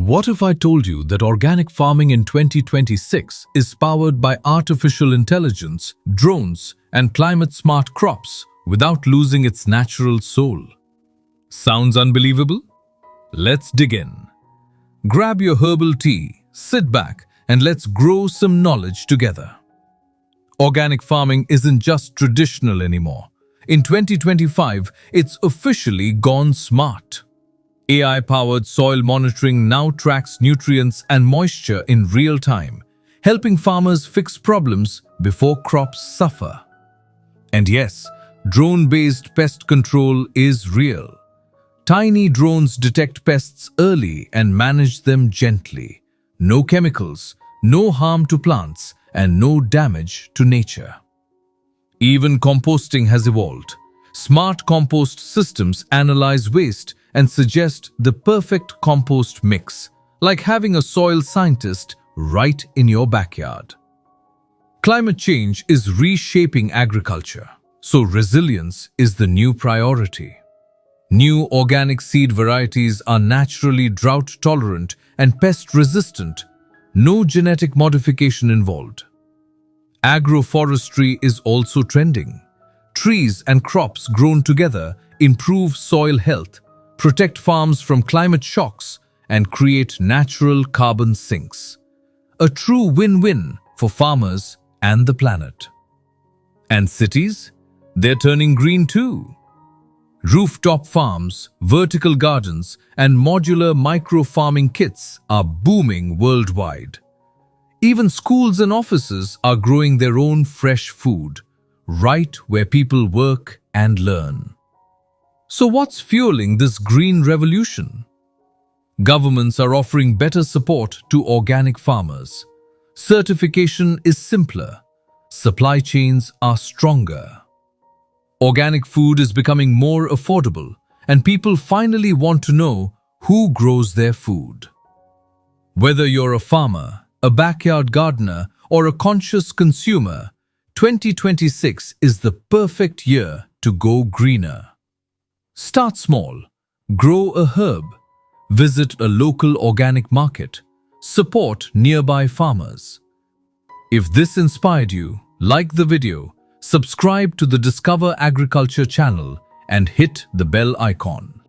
What if I told you that organic farming in 2026 is powered by artificial intelligence, drones, and climate-smart crops without losing its natural soul? Sounds unbelievable? Let's dig in. Grab your herbal tea, sit back, and let's grow some knowledge together. Organic farming isn't just traditional anymore. In 2025, it's officially gone smart. AI-powered soil monitoring now tracks nutrients and moisture in real time, helping farmers fix problems before crops suffer. And yes, drone-based pest control is real. Tiny drones detect pests early and manage them gently. No chemicals, no harm to plants, and no damage to nature. Even composting has evolved. Smart compost systems analyze waste and suggest the perfect compost mix, like having a soil scientist right in your backyard. Climate change is reshaping agriculture, so resilience is the new priority. New organic seed varieties are naturally drought-tolerant and pest-resistant, no genetic modification involved. Agroforestry is also trending. Trees and crops grown together improve soil health, protect farms from climate shocks, and create natural carbon sinks. A true win-win for farmers and the planet. And cities? They're turning green too. Rooftop farms, vertical gardens, and modular micro-farming kits are booming worldwide. Even schools and offices are growing their own fresh food, right where people work and learn. So what's fueling this green revolution? Governments are offering better support to organic farmers. Certification is simpler. Supply chains are stronger. Organic food is becoming more affordable, and people finally want to know who grows their food. Whether you're a farmer, a backyard gardener, or a conscious consumer, 2026 is the perfect year to go greener. Start small, grow a herb, visit a local organic market, support nearby farmers. If this inspired you, like the video, subscribe to the Discover Agriculture channel and hit the bell icon.